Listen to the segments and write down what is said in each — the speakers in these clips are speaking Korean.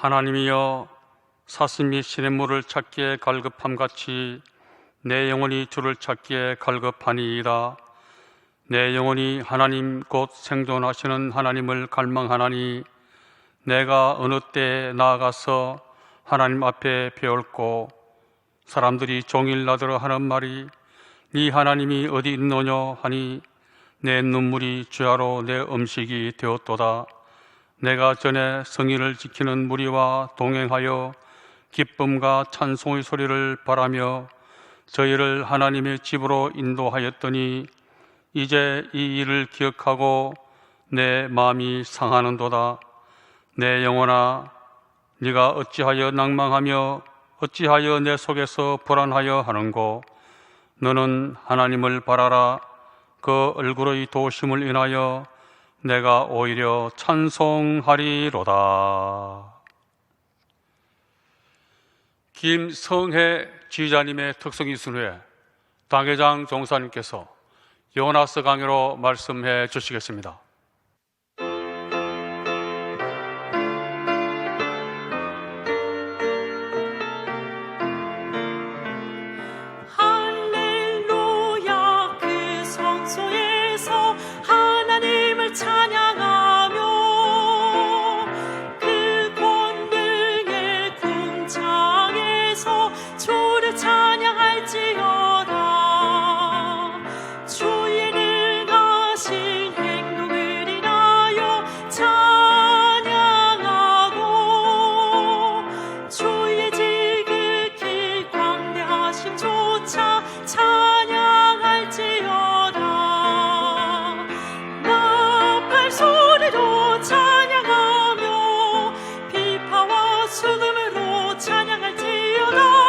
하나님이여, 사슴이 시냇물을 찾기에 갈급함같이 내 영혼이 주를 찾기에 갈급하니이다. 내 영혼이 하나님 곧 생존하시는 하나님을 갈망하나니 내가 어느 때에 나아가서 하나님 앞에 배울고 사람들이 종일 나더러 하는 말이 네 하나님이 어디 있노냐 하니 내 눈물이 주야로 내 음식이 되었도다. 내가 전에 성의를 지키는 무리와 동행하여 기쁨과 찬송의 소리를 바라며 저희를 하나님의 집으로 인도하였더니 이제 이 일을 기억하고 내 마음이 상하는도다. 내 영혼아, 네가 어찌하여 낭망하며 어찌하여 내 속에서 불안하여 하는고? 너는 하나님을 바라라. 그 얼굴의 도심을 인하여 내가 오히려 찬송하리로다. 김성혜 지휘자님의 특성이 있은 후에 당회장 종사님께서 요나서 강의로 말씀해 주시겠습니다. 할렐루야, 그 성소에서 하나님을 찬양하며 그 권능의 궁창에서 주를 찬양할지어다. 주의 능하신 행동을 인하여 찬양하고 주의 지극히 광대하심 조차 찬양할지어다. 나팔 소리로 찬양하며 비파와 수금으로 찬양할지어다.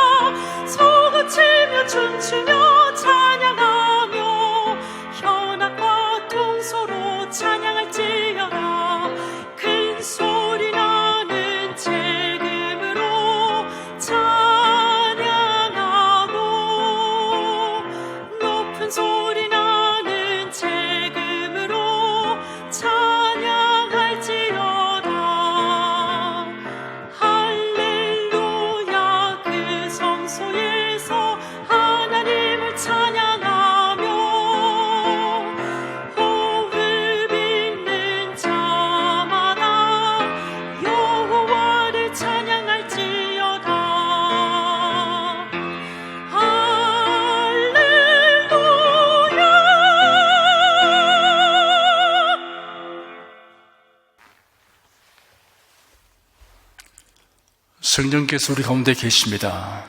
소고치며 춤추며 찬양하며 현악과 둥소로 찬양할지어다. 큰 소리 나는 재금으로 찬양하고 높은 소리 나는 재금으로 찬양할지어다. 할렐루야, 그 성소에서 하나님을 찬양하며 호흡 있는 자마다 여호와를 찬양할지어다. 할렐루야. 성령께서 우리 가운데 계십니다.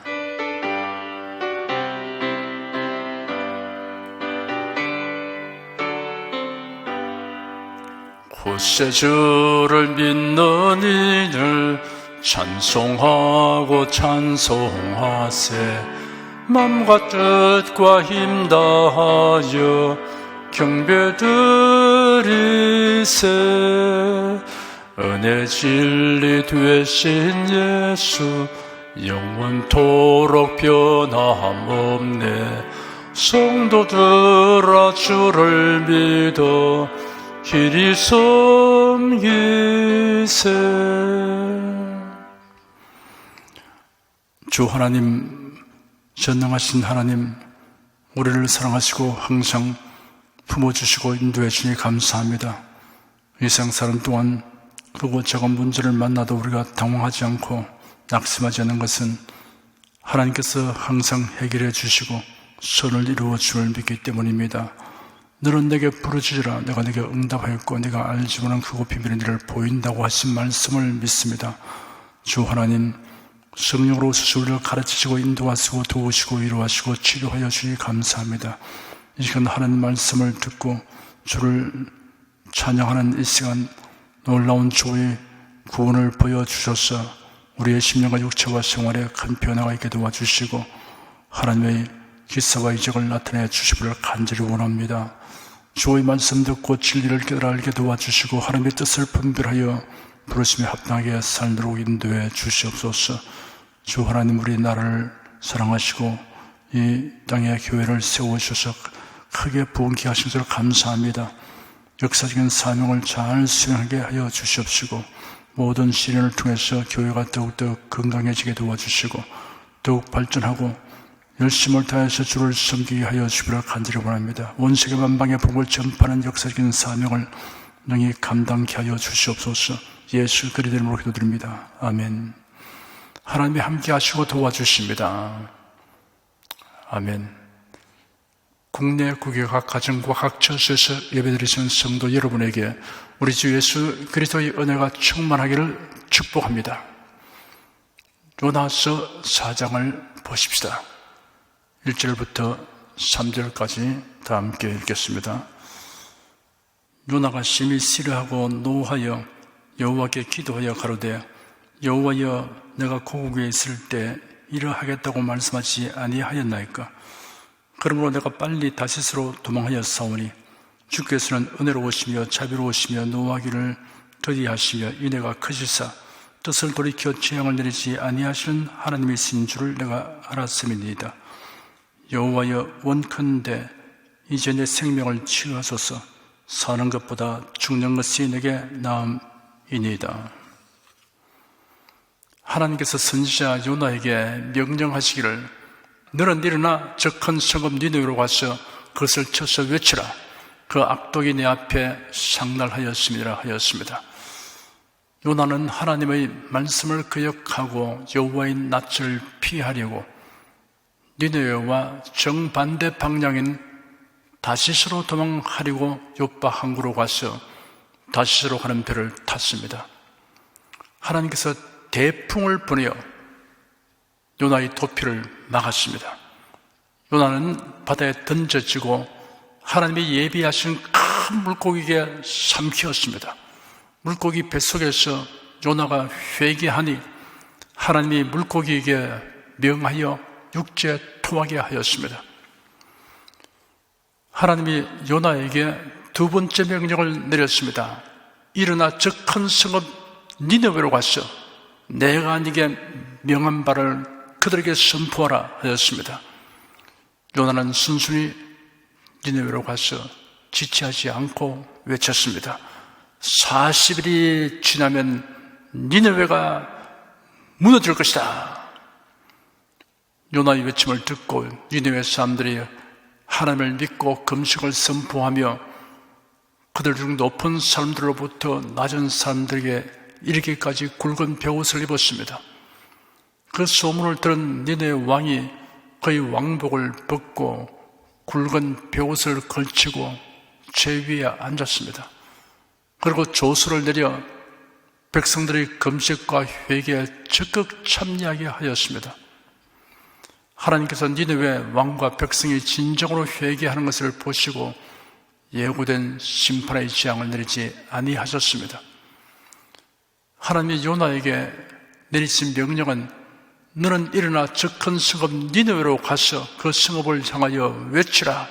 곧새 주를 믿는 이를 찬송하고 찬송하세. 맘과 뜻과 힘 다하여 경배드리세. 은혜 진리 되신 예수 영원토록 변함없네. 성도들아, 주를 믿어 길이 섬기세. 주 하나님, 전능하신 하나님, 우리를 사랑하시고 항상 품어주시고 인도해 주니 감사합니다. 이 생사는 동안 크고 작은 문제를 만나도 우리가 당황하지 않고 낙심하지 않는 것은 하나님께서 항상 해결해 주시고 선을 이루어 줄 믿기 때문입니다. 너는 내게 부르짖으라. 내가 내게 응답하였고 네가 알지 못한 크고 비밀의 일을 보인다고 하신 말씀을 믿습니다. 주 하나님, 성령으로 우리를 가르치시고 인도하시고 도우시고 위로하시고 치료하여 주니 감사합니다. 이 시간 하나님 말씀을 듣고 주를 찬양하는 이 시간 놀라운 주의 구원을 보여주셔서 우리의 심령과 육체와 생활에 큰 변화가 있게 도와주시고 하나님의 기사와 이적을 나타내 주시기를 간절히 원합니다. 주의 말씀 듣고 진리를 깨달아 알게 도와주시고 하나님의 뜻을 분별하여 부르심에 합당하게 살도록 인도해 주시옵소서. 주 하나님, 우리 나라를 사랑하시고 이 땅에 교회를 세우셔서 크게 부흥케 하신 것을 감사합니다. 역사적인 사명을 잘 수행하게 하여 주시옵시고 모든 시련을 통해서 교회가 더욱더 건강해지게 도와주시고 더욱 발전하고 열심을 다해서 주를 섬기게 하여 주시기를 간절히 원합니다. 온 세계 만방의 복을 전파하는 역사적인 사명을 능히 감당케 하여 주시옵소서. 예수 그리스도의 이름으로 기도드립니다. 아멘. 하나님이 함께 하시고 도와주십니다. 아멘. 국내 국외 각 가정과 각 처소에서 예배드리시는 성도 여러분에게 우리 주 예수 그리스도의 은혜가 충만하기를 축복합니다. 요나서 4장을 보십시다. 1절부터 3절까지 다 함께 읽겠습니다. 요나가 심히 싫어하고 노하여 여호와께 기도하여 가로되 여호와여 내가 고국에 있을 때 이러하겠다고 말씀하지 아니하였나이까? 그러므로 내가 빨리 다시스로 도망하였사오니 주께서는 은혜로우시며 자비로우시며 노하기를 더디하시며 인애가 크시사 뜻을 돌이켜 재앙을 내리지 아니하시는 하나님이신 줄을 내가 알았음이니이다. 여호와여 원컨대 이제 내 생명을 취하소서. 사는 것보다 죽는 것이 내게 나음이니이다. 하나님께서 선지자 요나에게 명령하시기를 너는 일어나 저 큰 성읍 니느웨로 가서 그것을 쳐서 외치라. 그 악독이 내 앞에 상날하였음이라 하였습니다. 요나는 하나님의 말씀을 거역하고 여호와의 낯을 피하려고 니느웨와 정반대 방향인 다시스로 도망하려고 요파 항구로 가서 다시스로 가는 배를 탔습니다. 하나님께서 대풍을 보내어 요나의 도피를 막았습니다. 요나는 바다에 던져지고 하나님이 예비하신 큰 물고기에 삼키었습니다. 물고기 뱃속에서 요나가 회개하니 하나님이 물고기에게 명하여 육지에 토하게 하였습니다. 하나님이 요나에게 두 번째 명령을 내렸습니다. 일어나 저 큰 성읍 니느웨로 가서 내가 네게 명한 바를 그들에게 선포하라 하였습니다. 요나는 순순히 니느웨로 가서 지체하지 않고 외쳤습니다. 40일이 지나면 니느웨가 무너질 것이다. 요나의 외침을 듣고 니느웨 사람들이 하나님을 믿고 금식을 선포하며 그들 중 높은 사람들로부터 낮은 사람들에게 이르기까지 굵은 베옷을 입었습니다. 그 소문을 들은 니느웨 왕이 그의 왕복을 벗고 굵은 베옷을 걸치고 제 위에 앉았습니다. 그리고 조서를 내려 백성들의 금식과 회개에 적극 참여하게 하였습니다. 하나님께서 니느웨 왕과 백성이 진정으로 회개하는 것을 보시고 예고된 심판의 재앙을 내리지 아니하셨습니다. 하나님이 요나에게 내리신 명령은 너는 일어나 저 큰 성읍 니느웨로 가서 그 성읍을 향하여 외치라.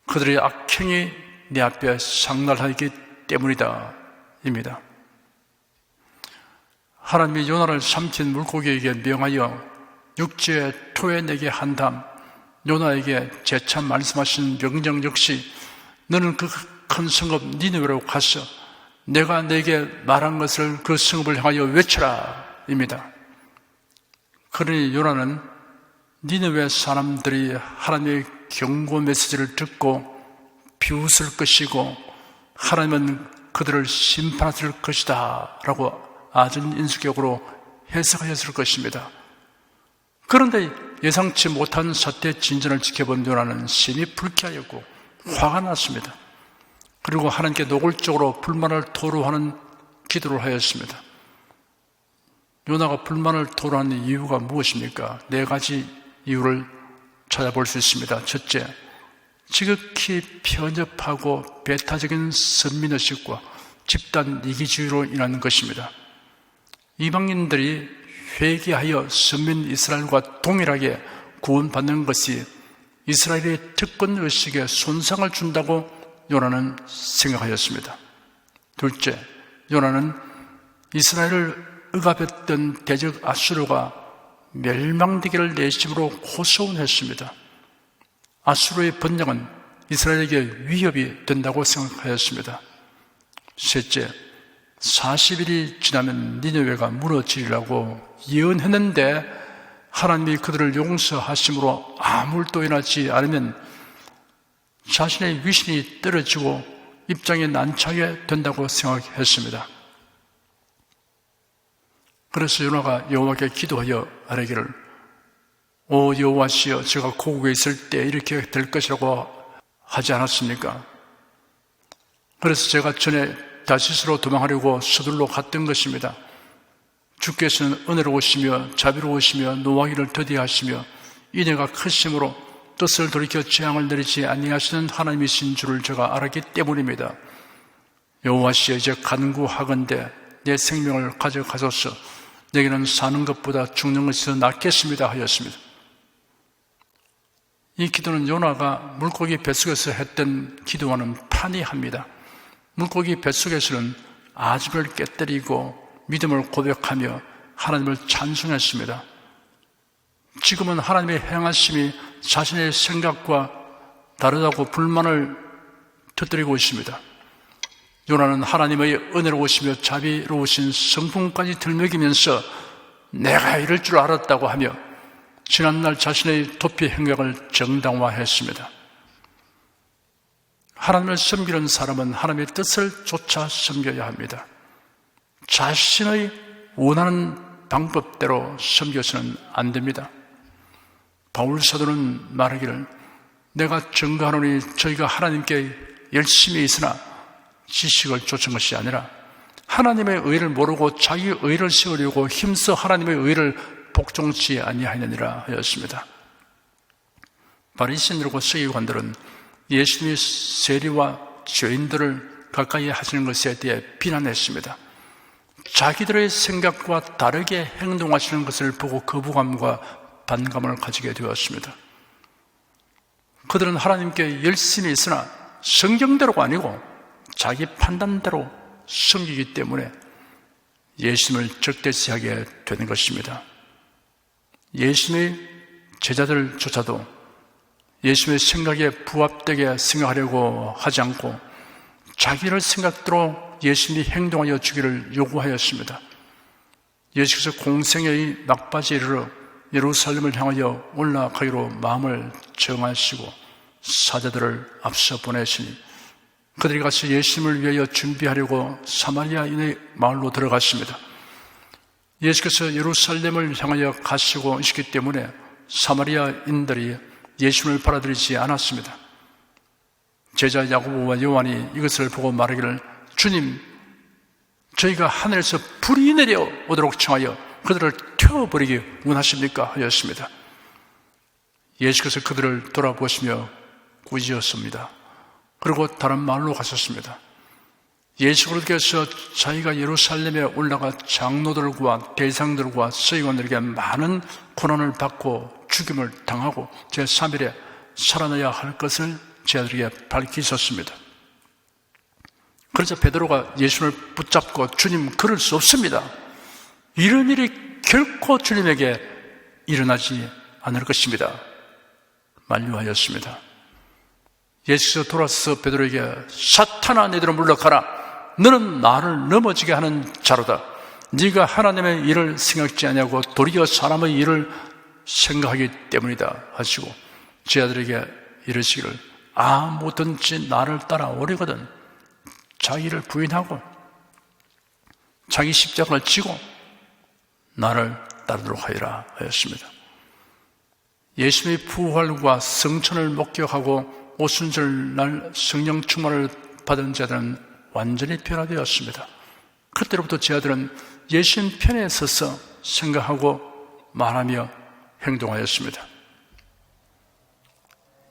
그들의 악행이 내 앞에 상날하기 때문이다 입니다. 하나님이 요나를 삼킨 물고기에게 명하여 육지에 토해내게 한 다음 요나에게 재차 말씀하신 명령 역시 너는 그 큰 성읍 니느웨로 가서 내가 내게 말한 것을 그 성읍을 향하여 외쳐라 입니다. 그러니 요나는 니느웨 사람들이 하나님의 경고 메시지를 듣고 비웃을 것이고 하나님은 그들을 심판하실 것이다 라고 아전 인수격으로 해석하였을 것입니다. 그런데 예상치 못한 사태 진전을 지켜본 요나는 심히 불쾌하였고 화가 났습니다. 그리고 하나님께 노골적으로 불만을 토로하는 기도를 하였습니다. 요나가 불만을 토로하는 이유가 무엇입니까? 4가지 이유를 찾아볼 수 있습니다. 첫째, 지극히 편협하고 배타적인 선민의식과 집단 이기주의로 인한 것입니다. 이방인들이 회개하여 선민 이스라엘과 동일하게 구원받는 것이 이스라엘의 특권의식에 손상을 준다고 요나는 생각하였습니다. 둘째, 요나는 이스라엘을 억압했던 대적 아수르가 멸망되기를 내심으로 호소했습니다. 아수르의 번영은 이스라엘에게 위협이 된다고 생각하였습니다. 셋째, 40일이 지나면 니느웨가 무너지리라고 예언했는데 하나님이 그들을 용서하심으로 아무 일도 일어나지 않으면 자신의 위신이 떨어지고 입장이 난처하게 된다고 생각했습니다. 그래서 요나가 여호와께 기도하여 아뢰기를 오 여호와시여 제가 고국에 있을 때 이렇게 될 것이라고 하지 않았습니까? 그래서 제가 전에 다시스로 도망하려고 서둘러 갔던 것입니다. 주께서는 은혜로우시며 자비로우시며 노하기를 더디하시며 인애가 크심으로 뜻을 돌이켜 재앙을 내리지 아니하시는 하나님이신 줄을 제가 알았기 때문입니다. 여호와시여 이제 간구하건대 내 생명을 가져가소서. 내게는 사는 것보다 죽는 것이 더 낫겠습니다 하였습니다. 이 기도는 요나가 물고기 뱃속에서 했던 기도와는 판이합니다. 물고기 뱃속에서는 아집을 깨뜨리고 믿음을 고백하며 하나님을 찬송했습니다. 지금은 하나님의 행하심이 자신의 생각과 다르다고 불만을 터뜨리고 있습니다. 요나는 하나님의 은혜로우시며 자비로우신 성품까지 들먹이면서 내가 이럴 줄 알았다고 하며 지난날 자신의 도피 행각을 정당화했습니다. 하나님을 섬기는 사람은 하나님의 뜻을 쫓아 섬겨야 합니다. 자신의 원하는 방법대로 섬겨서는 안 됩니다. 바울 사도는 말하기를 내가 증거하노니 저희가 하나님께 열심히 있으나 지식을 쫓은 것이 아니라 하나님의 의를 모르고 자기 의를 세우려고 힘써 하나님의 의를 복종치 아니하느니라 하였습니다. 바리새인들과 서기관들은 예수님이 세리와 죄인들을 가까이 하시는 것에 대해 비난했습니다. 자기들의 생각과 다르게 행동하시는 것을 보고 거부감과 반감을 가지게 되었습니다. 그들은 하나님께 열심히 있으나 성경대로가 아니고 자기 판단대로 섬기기 때문에 예수님을 적대시하게 되는 것입니다. 예수님의 제자들조차도 예수님의 생각에 부합되게 생각하려고 하지 않고 자기를 생각대로 예수님이 행동하여 주기를 요구하였습니다. 예수께서 공생의 막바지에 이르러 예루살렘을 향하여 올라가기로 마음을 정하시고 사자들을 앞서 보내시니 그들이 가서 예수님을 위하여 준비하려고 사마리아인의 마을로 들어갔습니다. 예수께서 예루살렘을 향하여 가시고 있기 때문에 사마리아인들이 예수님을 받아들이지 않았습니다. 제자 야고보와 요한이 이것을 보고 말하기를 주님, 저희가 하늘에서 불이 내려오도록 청하여 그들을 태워버리기 원하십니까? 하였습니다. 예수께서 그들을 돌아보시며 꾸짖었습니다. 그리고 다른 마을로 가셨습니다. 예수께서 자기가 예루살렘에 올라가 장로들과 대상들과 서기관들에게 많은 고난을 받고 죽임을 당하고 제3일에 살아나야 할 것을 제자들에게 밝히셨습니다. 그래서 베드로가 예수를 붙잡고 주님, 그럴 수 없습니다. 이런 일이 결코 주님에게 일어나지 않을 것입니다. 만류하였습니다. 예수께서 돌아서 베드로에게 사탄아 내게로 물러가라. 너는 나를 넘어지게 하는 자로다. 네가 하나님의 일을 생각지 아니하고 도리어 사람의 일을 생각하기 때문이다 하시고 제자들에게 이르시기를 아무든지 나를 따라오려거든 자기를 부인하고 자기 십자가를 지고 나를 따르도록 하리라 하였습니다. 예수님의 부활과 성천을 목격하고 오순절날 성령 충만을 받은 자들은 완전히 변화되었습니다. 그때로부터 제자들은 예수님 편에 서서 생각하고 말하며 행동하였습니다.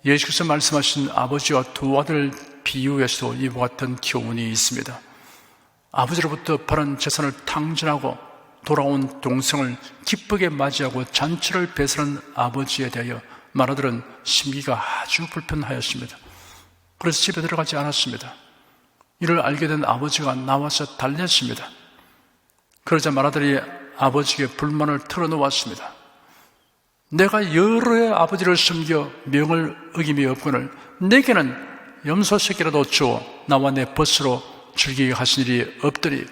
예수께서 말씀하신 아버지와 두 아들 비유에서도 이와 같은 교훈이 있습니다. 아버지로부터 바른 재산을 탕진하고 돌아온 동생을 기쁘게 맞이하고 잔치를 베푸는 아버지에 대하여 마라들은 심기가 아주 불편하였습니다. 그래서 집에 들어가지 않았습니다. 이를 알게 된 아버지가 나와서 달랬습니다. 그러자 마라들이 아버지에게 불만을 털어놓았습니다. 내가 여러의 아버지를 섬겨 명을 어김이 없거늘 내게는 염소 새끼라도 주어 나와 내 벗으로 즐기게 하신 일이 없더니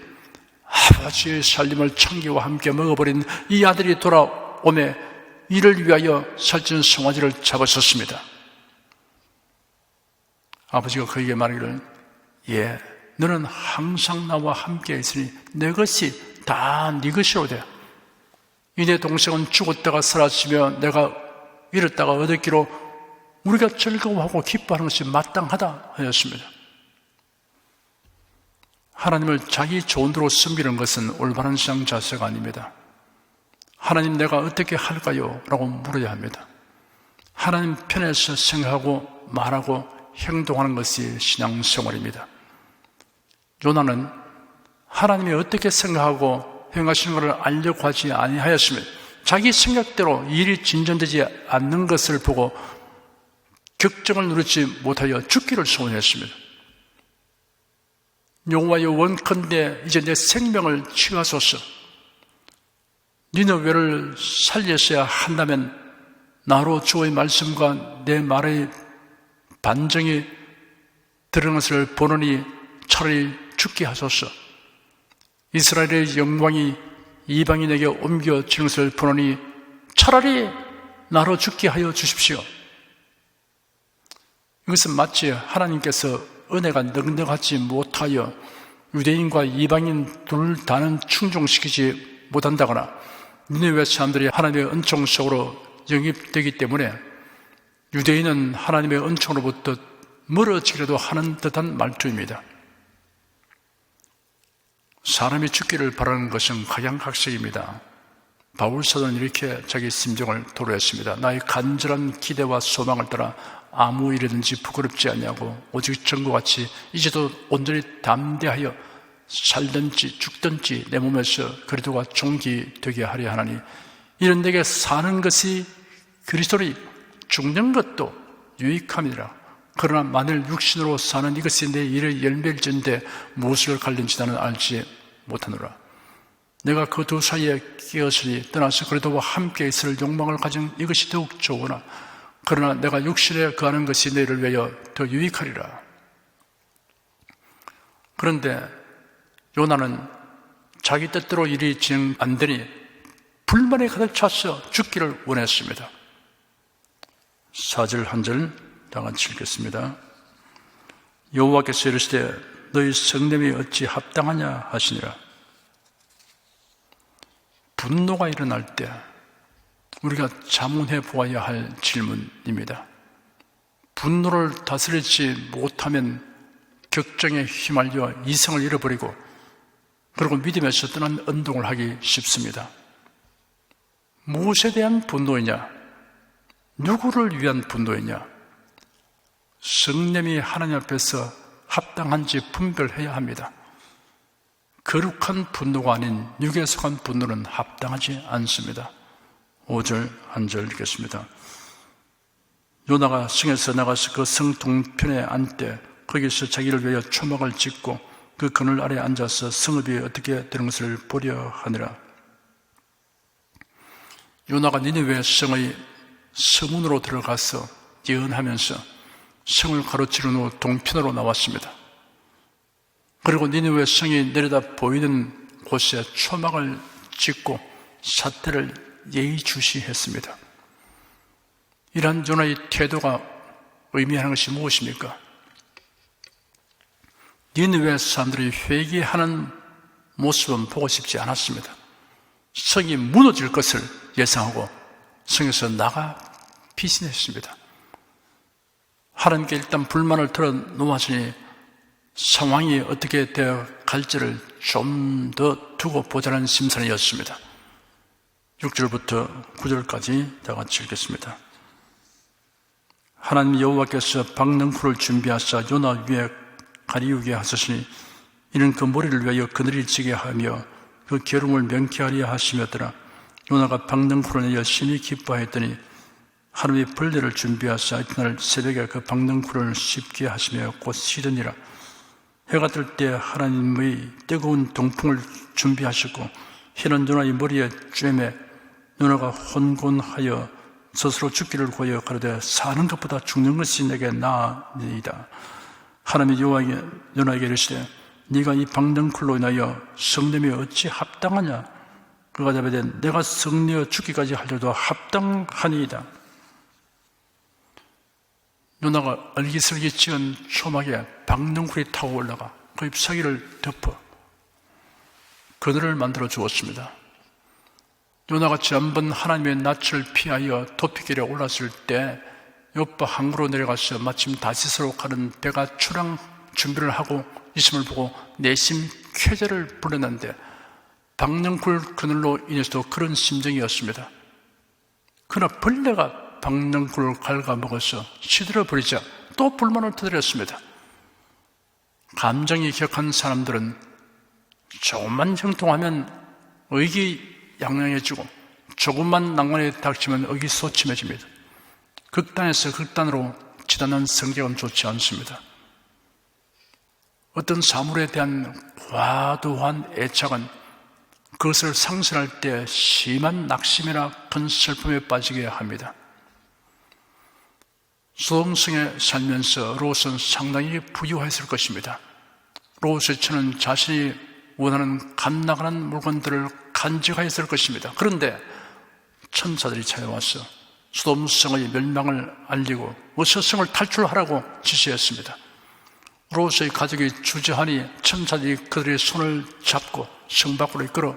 아버지의 살림을 창기와 함께 먹어버린 이 아들이 돌아오매 이를 위하여 살찐 송아지를 잡으셨습니다. 아버지가 그에게 말하기를, 예, 너는 항상 나와 함께 있으니 내 것이 다 네 것이로되 이 내 동생은 죽었다가 살았으며 내가 잃었다가 얻었기로 우리가 즐거워하고 기뻐하는 것이 마땅하다 하였습니다. 하나님을 자기 좋은 대로 섬기는 것은 올바른 신앙 자세가 아닙니다. 하나님, 내가 어떻게 할까요? 라고 물어야 합니다. 하나님 편에서 생각하고 말하고 행동하는 것이 신앙생활입니다. 요나는 하나님이 어떻게 생각하고 행하시는 것을 알려고 하지 아니하였으며 자기 생각대로 일이 진전되지 않는 것을 보고 격정을 누리지 못하여 죽기를 소원했습니다. 여호와여, 원컨대 이제 내 생명을 취하소서. 니느웨를 살렸어야 한다면 나로 주의 말씀과 내 말의 반정이 들은 것을 보느니 차라리 죽게 하소서. 이스라엘의 영광이 이방인에게 옮겨지는 것을 보느니 차라리 나로 죽게 하여 주십시오. 이것은 마치 하나님께서 은혜가 넉넉하지 못하여 유대인과 이방인 둘 다는 충족시키지 못한다거나 니느웨 사람들이 하나님의 은총 속으로 영입되기 때문에 유대인은 하나님의 은총으로부터 멀어지려도 하는 듯한 말투입니다. 사람이 죽기를 바라는 것은 각양각색입니다. 바울사도는 이렇게 자기 심정을 토로했습니다. 나의 간절한 기대와 소망을 따라 아무 일이든지 부끄럽지 않냐고 오직 전과같이 이제도 온전히 담대하여 살든지 죽든지 내 몸에서 그리스도가 종기되게 하려 하나니 이는 내게 사는 것이 그리스도니 죽는 것도 유익함이라. 그러나 만일 육신으로 사는 이것이 내 일의 열매일진데 무엇을 갈린지 나는 알지 못하노라. 내가 그 두 사이에 끼었으니 떠나서 그리스도와 함께 있을 욕망을 가진 이것이 더욱 좋으나 그러나 내가 육신에 거하는 것이 너희를 위하여 더 유익하리라. 그런데 요나는 자기 뜻대로 일이 진행 안 되니 불만에 가득 차서 죽기를 원했습니다. 4절 한 절 다 같이 읽겠습니다. 여호와께서 이르시되 너희 성냄이 어찌 합당하냐 하시니라. 분노가 일어날 때 우리가 자문해 보아야 할 질문입니다. 분노를 다스리지 못하면 격정에 휘말려 이성을 잃어버리고 그리고 믿음에서 떠난 운동을 하기 쉽습니다. 무엇에 대한 분노이냐? 누구를 위한 분노이냐? 성냄이 하나님 앞에서 합당한지 분별해야 합니다. 거룩한 분노가 아닌 육에 속한 분노는 합당하지 않습니다. 5절 한 절 읽겠습니다. 요나가 성에서 나가서 그 성 동편에 앉되 거기서 자기를 위하여 초막을 짓고 그 그늘 아래 앉아서 성읍이 어떻게 되는 것을 보려 하니라. 요나가 니느웨 성의 서문으로 들어가서 예언하면서 성을 가로지른 후 동편으로 나왔습니다. 그리고 니느웨 성이 내려다 보이는 곳에 초막을 짓고 사태를 예의주시했습니다. 이러한 요나의 태도가 의미하는 것이 무엇입니까? 니느웨 사람들이 회개하는 모습은 보고 싶지 않았습니다. 성이 무너질 것을 예상하고 성에서 나가 피신했습니다. 하나님께 일단 불만을 털어놓았으니 상황이 어떻게 되어 갈지를 좀 더 두고 보자는 심산이었습니다. 6절부터 9절까지 다 같이 읽겠습니다. 하나님 여호와께서 박능쿨을 준비하사 요나 위에 가리우게 하셨으니 이는 그 머리를 위하여 그늘을 지게 하며 그 계름을 명쾌하려 하시며더라. 요나가 박능쿨을 열심히 기뻐하였더니 하나님이 벌레를 준비하사 이튿날 새벽에 그 박능쿨을 씹게 하시며 곧 시드니라. 해가 뜰 때 하나님의 뜨거운 동풍을 준비하셨고 해는 요나의 머리에 쬐매 요나가 혼곤하여 스스로 죽기를 구하여 가로되 사는 것보다 죽는 것이 내게 나으니이다. 하나님이 요나에게 이르시되 네가 이 방등쿨로 인하여 성냄이 어찌 합당하냐? 그가 답하되 내가 성내어 죽기까지 하려도 합당하니이다. 요나가 얼기설기 찍은 초막에 방등쿨이 타고 올라가 그 잎사귀를 덮어 그늘을 만들어 주었습니다. 요나가 지난번 하나님의 낯을 피하여 도피길에 올랐을 때 요파 항구로 내려가서 마침 다시스로 가는 배가 출항 준비를 하고 있음을 보고 내심 쾌재를 부렸는데 방등쿨 그늘로 인해서도 그런 심정이었습니다. 그러나 벌레가 방등쿨을 갉아먹어서 시들어 버리자 또 불만을 터뜨렸습니다. 감정이 격한 사람들은 조금만 형통하면 의기양양해지고 조금만 난관이 닥치면 의기소침해집니다. 극단에서 극단으로 치닫는 성격은 좋지 않습니다. 어떤 사물에 대한 과도한 애착은 그것을 상실할 때 심한 낙심이나 큰 슬픔에 빠지게 합니다. 소돔성에 살면서 롯은 상당히 부유했을 것입니다. 롯의 처는 자신이 원하는 값나가는 물건들을 간직하였을 것입니다. 그런데 천사들이 찾아와서 소돔성의 멸망을 알리고 어서 성을 탈출하라고 지시했습니다. 롯의 가족이 주저하니 천사들이 그들의 손을 잡고 성 밖으로 이끌어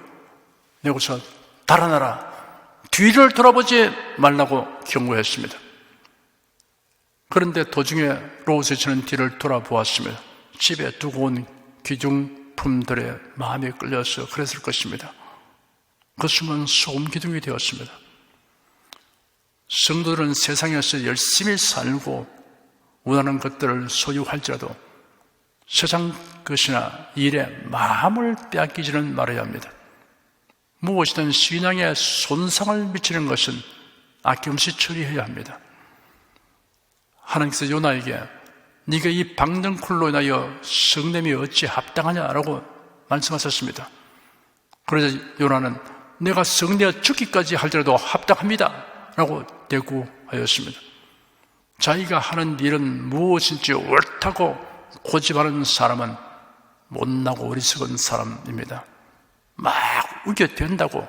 내고서 달아나라, 뒤를 돌아보지 말라고 경고했습니다. 그런데 도중에 롯의 처는 뒤를 돌아보았습니다. 집에 두고 온 귀중품들의 마음에 끌려서 그랬을 것입니다. 그 순간 소금 기둥이 되었습니다. 성도들은 세상에서 열심히 살고 원하는 것들을 소유할지라도 세상 것이나 일에 마음을 빼앗기지는 말아야 합니다. 무엇이든 신앙에 손상을 미치는 것은 아낌없이 처리해야 합니다. 하나님께서 요나에게 네가 이 방등쿨로 인하여 성냄이 어찌 합당하냐라고 말씀하셨습니다. 그러자 요나는 내가 성내어 죽기까지 할지라도 합당합니다 라고 대꾸하였습니다. 자기가 하는 일은 무엇인지 옳다고 고집하는 사람은 못나고 어리석은 사람입니다. 막 우겨댄다고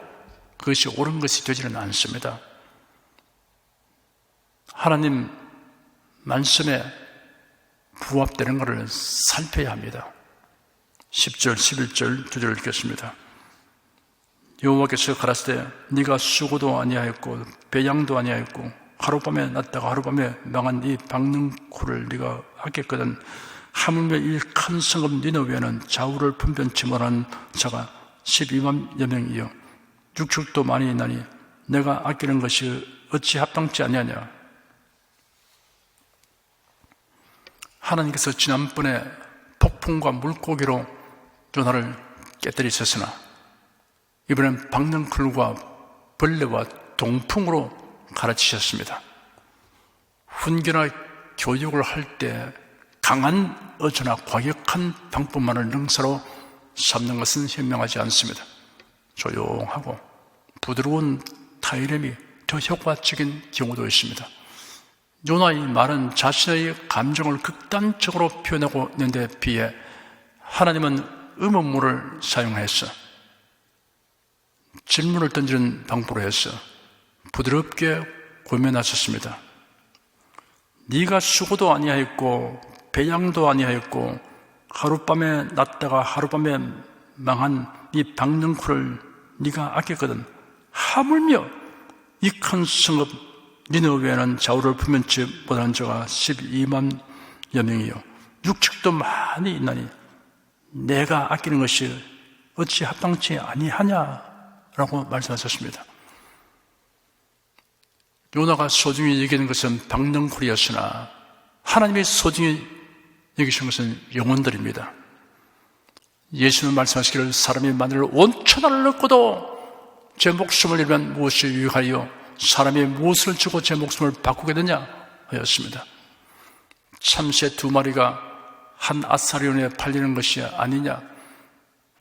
그것이 옳은 것이 되지는 않습니다. 하나님 말씀에 부합되는 것을 살펴야 합니다. 10절, 11절, 2절 읽겠습니다. 여호와께서 가라사대 네가 수고도 아니하였고 배양도 아니하였고 하룻밤에 났다가 하룻밤에 망한 이 방능쿨을 네가 아꼈거든. 하물며 이 큰 성읍 니느웨는 좌우를 분변치 못하는 자가 12만여 명이요 육축도 많이 있나니 내가 아끼는 것이 어찌 합당치 아니하냐. 하나님께서 지난번에 폭풍과 물고기로 요나를 깨뜨리셨으나 이번엔 방능쿨과 벌레와 동풍으로 가르치셨습니다. 훈계나 교육을 할 때 강한 어조나 과격한 방법만을 능사로 삼는 것은 현명하지 않습니다. 조용하고 부드러운 타이렘이 더 효과적인 경우도 있습니다. 요나의 말은 자신의 감정을 극단적으로 표현하고 있는 데 비해 하나님은 음음물을 사용해서 질문을 던지는 방법으로 해서 부드럽게 고면하셨습니다. 네가 수고도 아니하였고 배양도 아니하였고 하룻밤에 났다가 하룻밤에 망한 이 방능쿨을 네가 아꼈거든. 하물며 이 큰 성읍 니느웨는 좌우를 분변치 못하는 자가 12만여 명이요 육축도 많이 있나니 내가 아끼는 것이 어찌 합당치 아니하냐라고 말씀하셨습니다. 요나가 소중히 여기는 것은 방능쿨이었으나 하나님이 소중히 여기신 것은 영혼들입니다. 예수는 말씀하시기를 사람이 만일 온 천하를 얻고도 제 목숨을 잃으면 무엇이 유익하여 사람이 무엇을 주고 제 목숨을 바꾸게 되냐 하였습니다. 참새 2마리가 한 아사리온에 팔리는 것이 아니냐.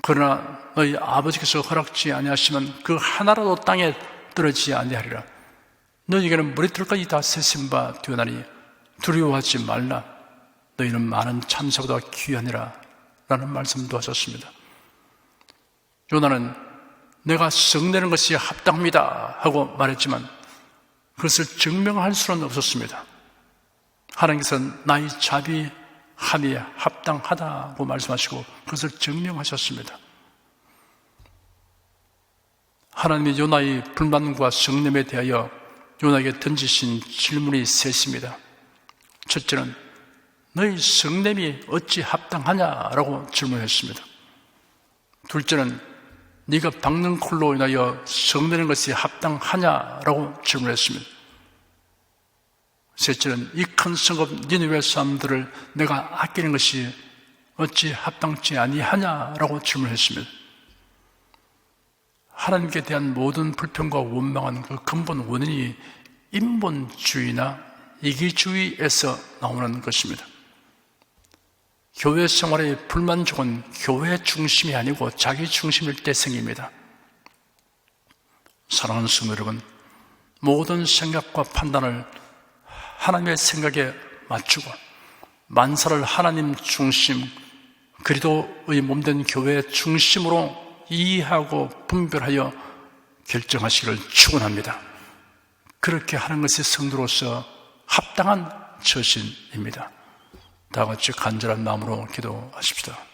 그러나 너희 아버지께서 허락지 아니하시면 그 하나라도 땅에 떨어지지 아니하리라. 너희에게는 머리털까지 다 세신 바 되오나니 두려워하지 말라. 너희는 많은 참새보다 귀하니라 라는 말씀도 하셨습니다. 요나는 내가 성내는 것이 합당합니다 하고 말했지만 그것을 증명할 수는 없었습니다. 하나님께서는 나의 자비함이 합당하다고 말씀하시고 그것을 증명하셨습니다. 하나님이 요나의 불만과 성냄에 대하여 요나에게 던지신 질문이 셋입니다. 첫째는 너희 성냄이 어찌 합당하냐라고 질문했습니다. 둘째는 네가 박는 콜로 인하여 성내는 것이 합당하냐라고 질문했습니다. 셋째는 이 큰 성읍 니느웨 사람들을 내가 아끼는 것이 어찌 합당치 아니하냐라고 질문했습니다. 하나님께 대한 모든 불평과 원망은 그 근본 원인이 인본주의나 이기주의에서 나오는 것입니다. 교회 생활의 불만족은 교회 중심이 아니고 자기 중심일 때 생깁니다. 사랑하는 성도 여러분, 모든 생각과 판단을 하나님의 생각에 맞추고 만사를 하나님 중심, 그리스도의 몸된 교회 중심으로 이해하고 분별하여 결정하시기를 축원합니다. 그렇게 하는 것이 성도로서 합당한 처신입니다. 다 같이 간절한 마음으로 기도하십시다.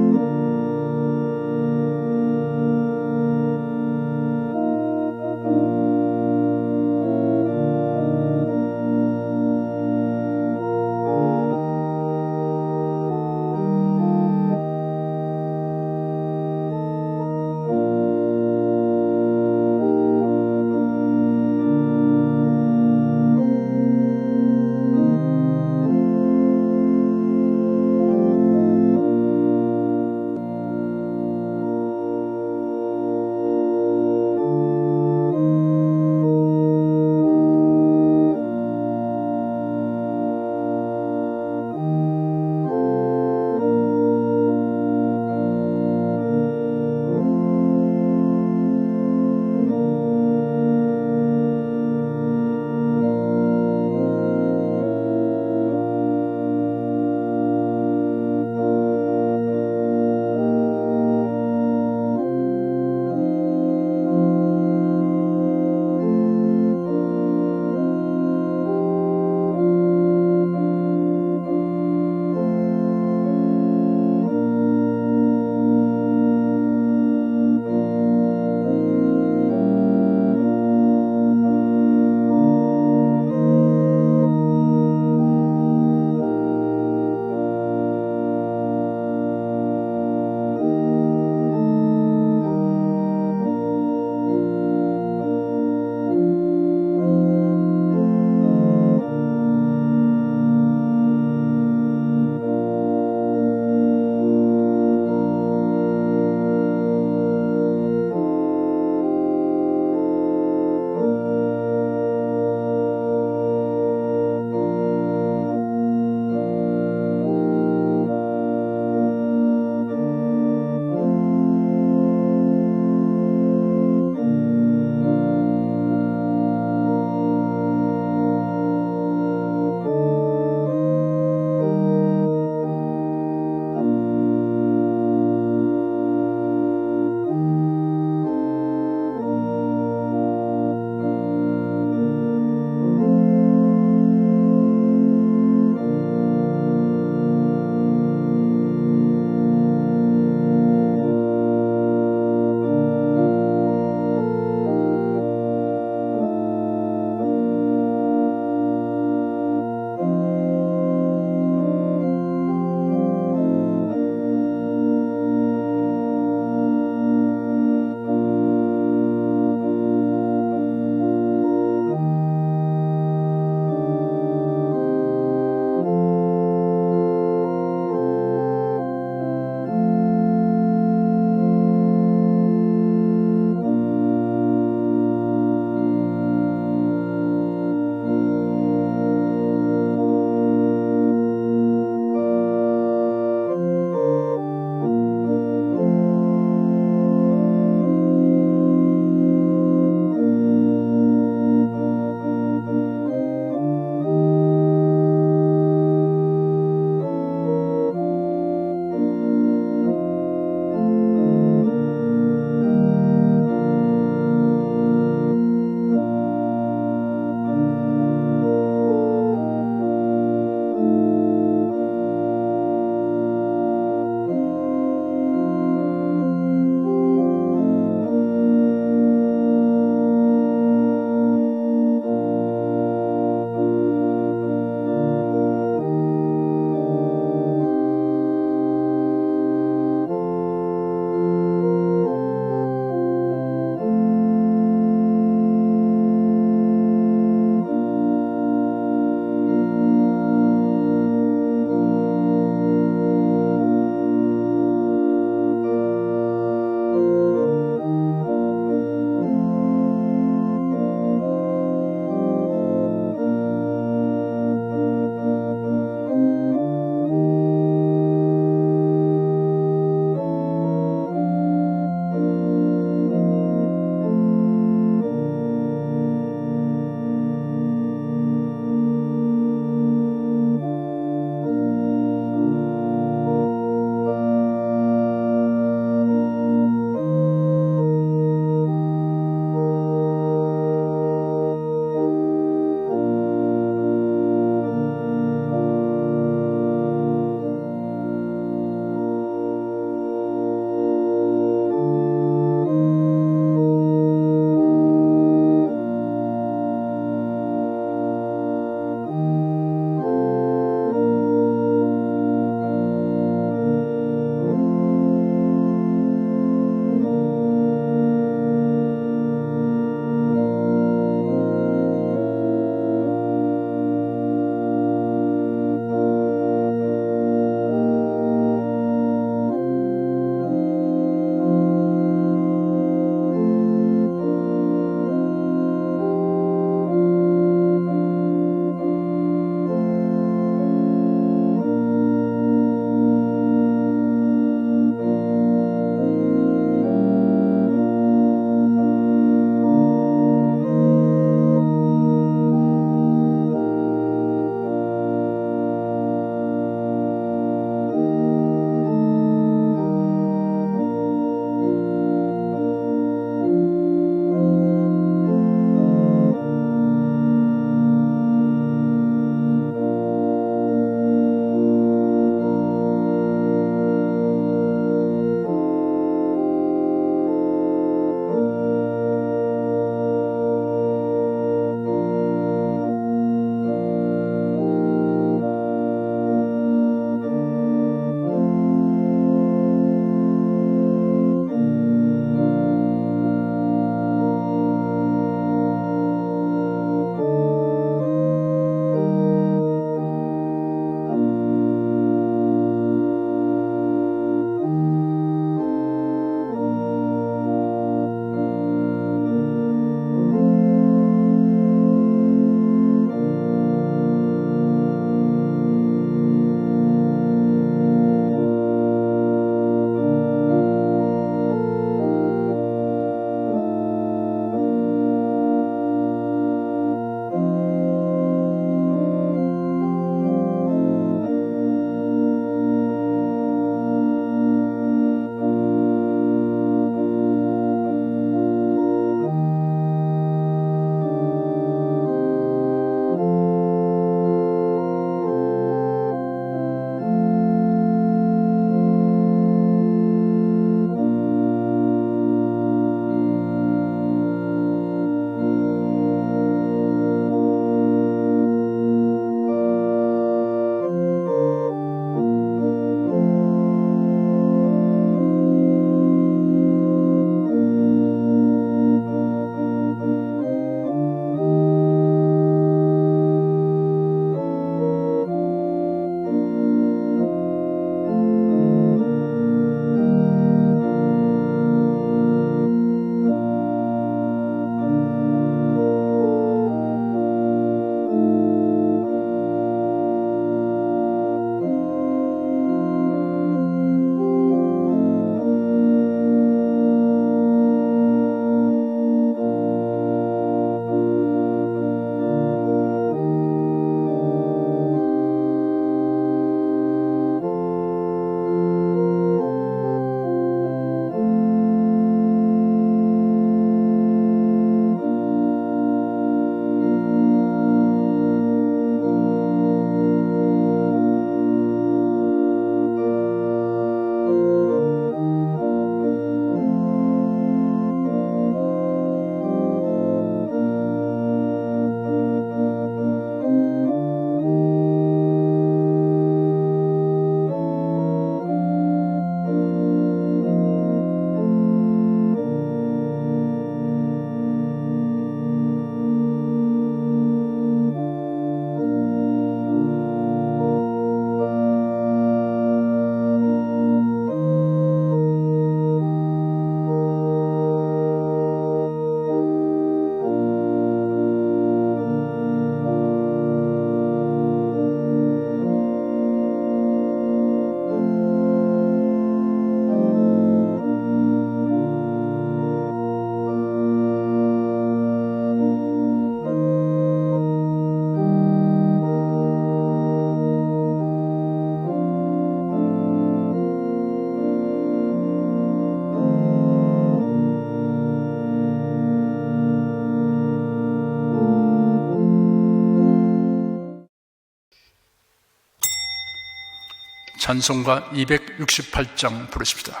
찬송가 268장 부르십시다.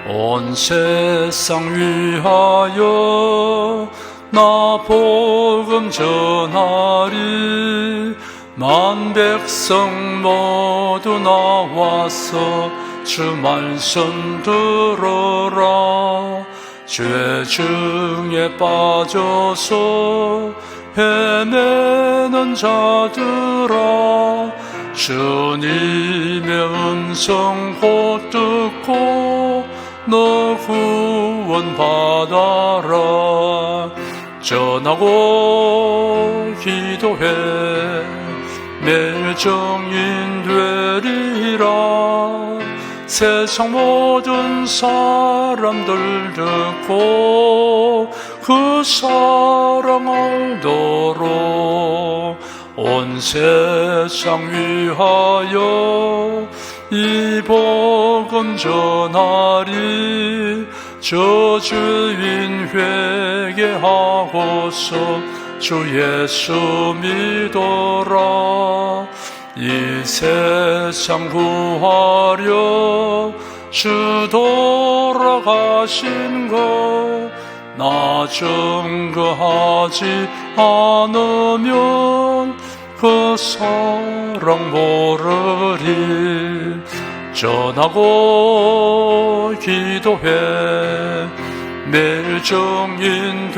온 세상 위하여 나 복음 전하리. 만 백성 모두 나와서 주 말씀 들어라. 죄 중에 빠져서 헤매는 자들아, 주님의 음성 곧 듣고 너 구원 받아라. 전하고 기도해 매일 정인 되리라. 세상 모든 사람들 듣고 그 사랑 알도록 온 세상 위하여 이 복음 전하리. 저 주인 회개하고서 주 예수 믿어라. 이 세상 구하려 주 돌아가신 것 나 증거하지 않으면 그 사랑 모르리. 전하고 기도해 매일 정인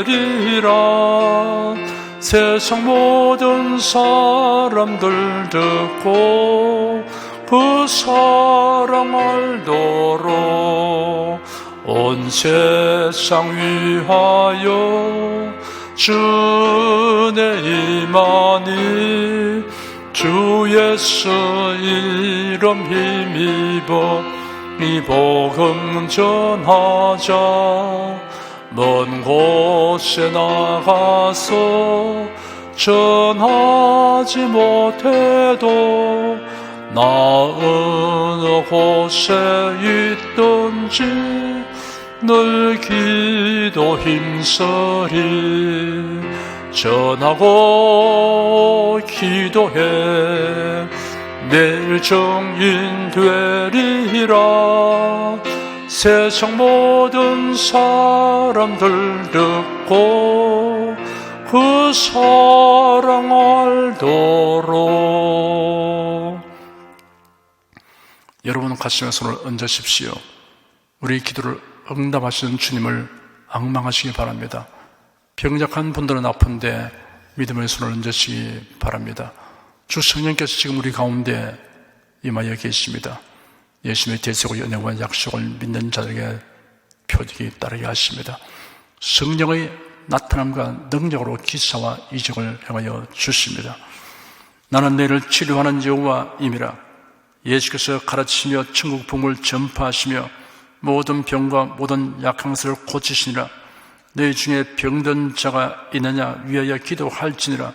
되리라. 세상 모든 사람들 듣고 그 사랑 알도록 온 세상 위하여 주의 임하니. 주 예수 이름 힘입어 이 복음 전하자. 먼 곳에 나가서 전하지 못해도 나 어느 곳에 있든지 늘 기도 힘쓰리. 전하고 기도해 매일 정인 되리라. 세상 모든 사람들 듣고 그 사랑 알도록. 여러분 가슴에 손을 얹으십시오. 우리 기도를 응답하시는 주님을 앙망하시기 바랍니다. 병약한 분들은 아픈데 믿음의 손을 얹으시기 바랍니다. 주 성령께서 지금 우리 가운데 임하여 계십니다. 예수님의 대속의 은혜와 약속을 믿는 자들에게 표적이 따르게 하십니다. 성령의 나타남과 능력으로 기사와 이적을 행하여 주십니다. 나는 너희를 치료하는 여호와임이라. 예수께서 가르치며 천국 복음을 전파하시며 모든 병과 모든 약한 것을 고치시니라. 너희 중에 병든 자가 있느냐 위하여 기도할지니라.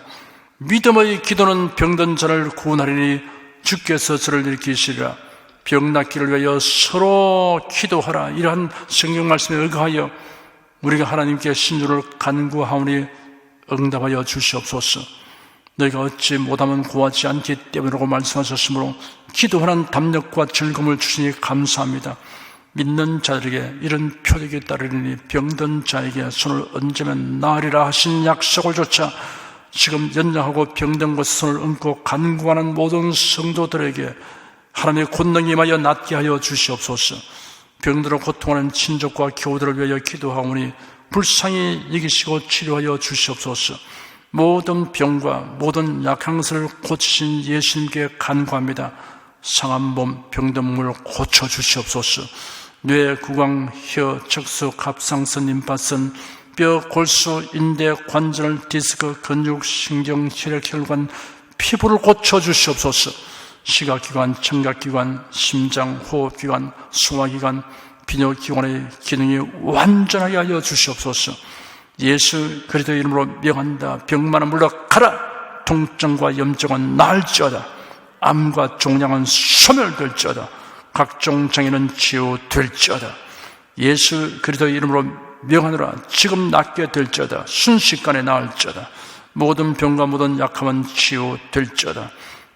믿음의 기도는 병든 자를 구원하리니 주께서 저를 일으키시리라. 병 낫기를 위하여 서로 기도하라. 이러한 성경 말씀에 의거하여 우리가 하나님께 신주를 간구하오니 응답하여 주시옵소서. 너희가 얻지 못하면 구하지 않기 때문이라고 말씀하셨으므로 기도하는 담력과 즐거움을 주시니 감사합니다. 믿는 자들에게 이런 표적이 따르리니 병든 자에게 손을 얹으면 나으리라 하신 약속을 조차 지금 연약하고 병든 곳에 손을 얹고 간구하는 모든 성도들에게 하나님의 권능이 임하여 낫게 하여 주시옵소서. 병들어 고통하는 친족과 교우들을 위하여 기도하오니 불쌍히 이기시고 치료하여 주시옵소서. 모든 병과 모든 약한 것을 고치신 예수님께 간구합니다. 상한 몸, 병든 몸을 고쳐주시옵소서. 뇌, 구강, 혀, 척수, 갑상선, 림파선, 뼈, 골수, 인대, 관절, 디스크, 근육, 신경, 혈액, 혈관, 피부를 고쳐주시옵소서. 시각기관, 청각기관, 심장, 호흡기관, 소화기관, 비뇨기관의 기능이 완전하게 하여 주시옵소서. 예수 그리스도의 이름으로 명한다. 병만은 물러가라. 통증과 염증은 나을지어다. 암과 종양은 소멸될지어다. 각종 장애는 치유될지어다. 예수 그리스도의 이름으로 명하노라. 지금 낫게 될지어다. 순식간에 나을지어다. 모든 병과 모든 약함은 치유될지어다.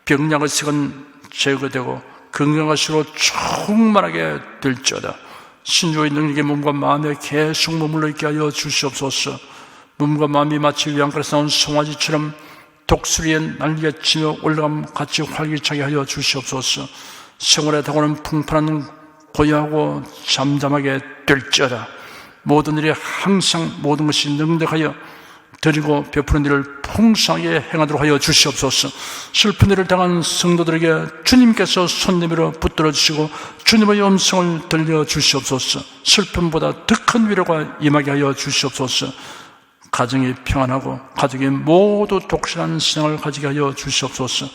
병약의 색은 제거되고 건강하시로 충만하게 될지어다. 신주의 능력의 몸과 마음에 계속 머물러 있게 하여 주시옵소서. 몸과 마음이 마치 위안가에서 나온 송아지처럼 독수리의 날개 치며 올라감 같이 활기차게 하여 주시옵소서. 생활에 다가오는 풍파는 고요하고 잠잠하게 될지어다. 모든 일에 항상 모든 것이 능력하여 드리고 베푸는 일을 풍성하게 행하도록 하여 주시옵소서. 슬픈 일을 당한 성도들에게 주님께서 손 내밀어 붙들어 주시고 주님의 음성을 들려 주시옵소서. 슬픔보다 더 큰 위로가 임하게 하여 주시옵소서. 가정이 평안하고 가족이 모두 독실한 신앙을 가지게 하여 주시옵소서.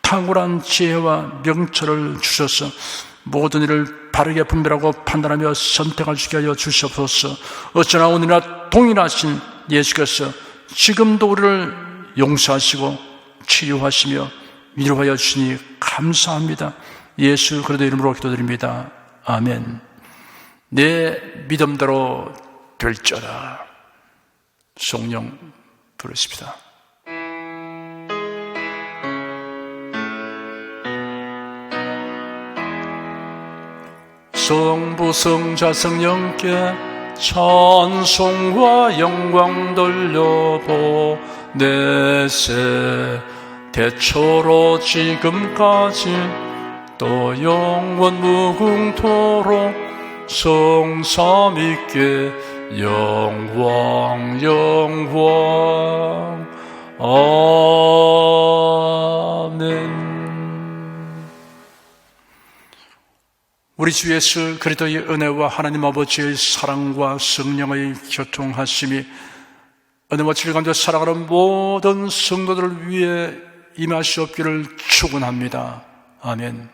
탁월한 지혜와 명철을 주셔서 모든 일을 바르게 분별하고 판단하며 선택할 수 있게 하여 주시옵소서. 어쩌나 오늘이나 동일하신 예수께서 지금도 우리를 용서하시고 치유하시며 위로하여 주시니 감사합니다. 예수 그리스도의 이름으로 기도드립니다. 아멘. 내 믿음대로 될지어다. 성령 부르십시다. 성부 성자 성령께 찬송과 영광 돌려보내세. 대초로 지금까지 또 영원 무궁토록 성삼 있게 영광 영광. 아멘. 우리 주 예수 그리스도의 은혜와 하나님 아버지의 사랑과 성령의 교통하심이 은혜와 질감과 사랑하는 모든 성도들을 위해 임하시옵기를 축원합니다. 아멘.